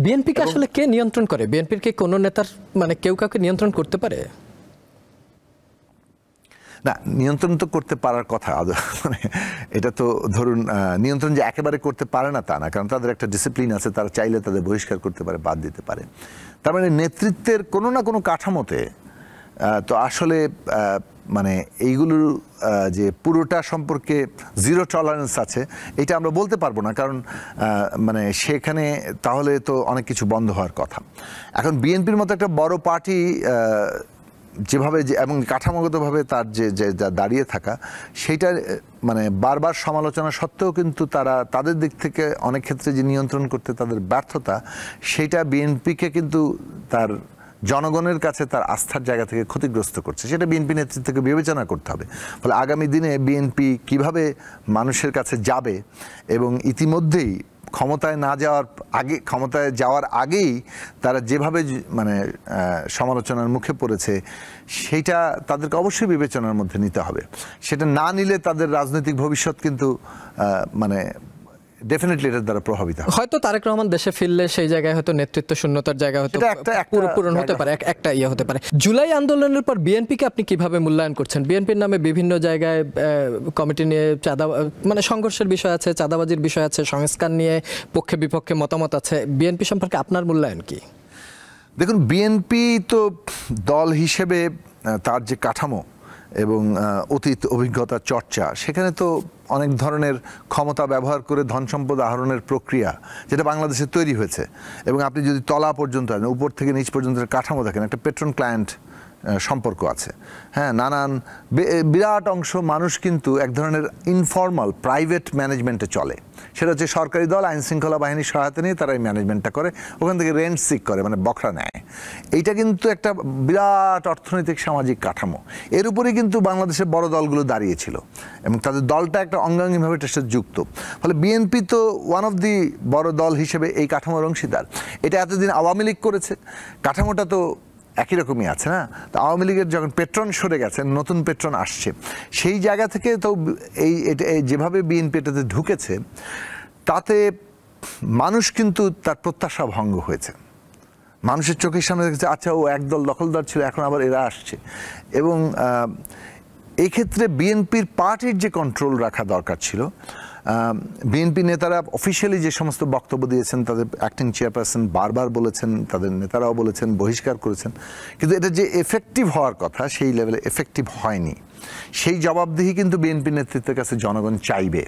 বিএনপিকে আসলে কে নিয়ন্ত্রণ করে? বিএনপির কি কোনো নেতার মানে কেউ কাউকে নিয়ন্ত্রণ করতে পারে? না, নিয়ন্ত্রণ তো করতে পারার কথা। মানে এটা তো ধরুন নিয়ন্ত্রণ যে একেবারে করতে পারে না তা না, কারণ তাদের একটা ডিসিপ্লিন আছে, তারা চাইলে তাদের বহিষ্কার করতে পারে, বাদ দিতে পারে। তার মানে নেতৃত্বের কোনো না কোনো কাঠামোতে তো আসলে মানে এইগুলোর যে পুরোটা সম্পর্কে জিরো টলারেন্স আছে এটা আমরা বলতে পারবো না, কারণ মানে সেখানে তাহলে তো অনেক কিছু বন্ধ হওয়ার কথা। এখন বিএনপির মতো একটা বড় পার্টি যেভাবে এবং কাঠামোগতভাবে তার যে দাঁড়িয়ে থাকা, সেইটা মানে বারবার সমালোচনা সত্ত্বেও কিন্তু তারা তাদের দিক থেকে অনেক ক্ষেত্রে যে নিয়ন্ত্রণ করতে তাদের ব্যর্থতা, সেইটা বিএনপিকে কিন্তু তার জনগণের কাছে তার আস্থার জায়গা থেকে ক্ষতিগ্রস্ত করছে। সেটা বিএনপি নেতৃত্বকে বিবেচনা করতে হবে। ফলে আগামী দিনে বিএনপি কিভাবে মানুষের কাছে যাবে, এবং ইতিমধ্যেই ক্ষমতায় যাওয়ার আগেই তারা যেভাবে মানে সমালোচনার মুখে পড়েছে, সেইটা তাদেরকে অবশ্যই বিবেচনার মধ্যে নিতে হবে। সেটা না নিলে তাদের রাজনৈতিক ভবিষ্যৎ কিন্তু মানে ডেফিনেটলি এটার দ্বারা প্রভাবিত হবে। হয়তো তারেক রহমান দেশে ফিরলে সেই জায়গায় হয়তো নেতৃত্ব শূন্যতার জায়গা হয়তো পূরণ হতে পারে, একটা ইয়ে হতে পারে। জুলাই আন্দোলনের পর বিএনপিকে আপনি কিভাবে মূল্যায়ন করছেন? বিএনপির নামে বিভিন্ন জায়গায় কমিটি নিয়ে মানে সংঘর্ষের বিষয় আছে, চাঁদাবাজির বিষয় আছে, সংস্কার নিয়ে পক্ষে বিপক্ষে মতামত আছে। বিএনপি সম্পর্কে আপনার মূল্যায়ন কি? দেখুন, বিএনপি তো দল হিসেবে তার যে কাঠামো এবং অতীত অভিজ্ঞতা চর্চা, সেখানে তো অনেক ধরনের ক্ষমতা ব্যবহার করে ধন সম্পদ আহরণের প্রক্রিয়া যেটা বাংলাদেশে তৈরি হয়েছে, এবং আপনি যদি তলা পর্যন্ত উপর থেকে নিচ পর্যন্ত কাঠামো দেখেন, একটা পেট্রন ক্লায়েন্ট সম্পর্ক আছে। হ্যাঁ, নানান বিরাট অংশ মানুষ কিন্তু এক ধরনের ইনফর্মাল প্রাইভেট ম্যানেজমেন্টে চলে। সেটা হচ্ছে সরকারি দল আইন শৃঙ্খলা বাহিনীর সহায়তা নিয়ে তারা এই ম্যানেজমেন্টটা করে, ওখান থেকে রেন্ট সিক করে, মানে বখরা নেয়। এইটা কিন্তু একটা বিরাট অর্থনৈতিক সামাজিক কাঠামো। এর উপরেই কিন্তু বাংলাদেশের বড় দলগুলো দাঁড়িয়েছিল, এবং তাদের দলটা একটা অঙ্গাঙ্গিভাবে এটার সাথে যুক্ত। ফলে বিএনপি তো ওয়ান অফ দি বড় দল হিসেবে এই কাঠামোর অংশীদার। এটা এতদিন আওয়ামী লীগ করেছে, কাঠামোটা তো একই রকমই আছে না? তো আওয়ামী লীগের যখন পেট্রন সরে গেছে, নতুন পেট্রন আসছে, সেই জায়গা থেকে তো এই যেভাবে বিএনপি এটাতে ঢুকেছে, তাতে মানুষ কিন্তু তার প্রত্যাশা ভঙ্গ হয়েছে। মানুষের চোখের সামনে দেখেছে, আচ্ছা ও একদল দখলদার ছিল, এখন আবার এরা আসছে। এবং এই ক্ষেত্রে বিএনপির পার্টির যে কন্ট্রোল রাখা দরকার ছিল, বিএনপি নেতারা অফিসিয়ালি যে সমস্ত বক্তব্য দিয়েছেন, তাদের অ্যাক্টিং চেয়ারপারসন বারবার বলেছেন, তাদের নেতারাও বলেছেন, বহিষ্কার করেছেন, কিন্তু এটা যে এফেক্টিভ হওয়ার কথা সেই লেভেলে এফেক্টিভ হয়নি। সেই জবাবদিহি কিন্তু বিএনপি নেতৃত্বের কাছে জনগণ চাইবে।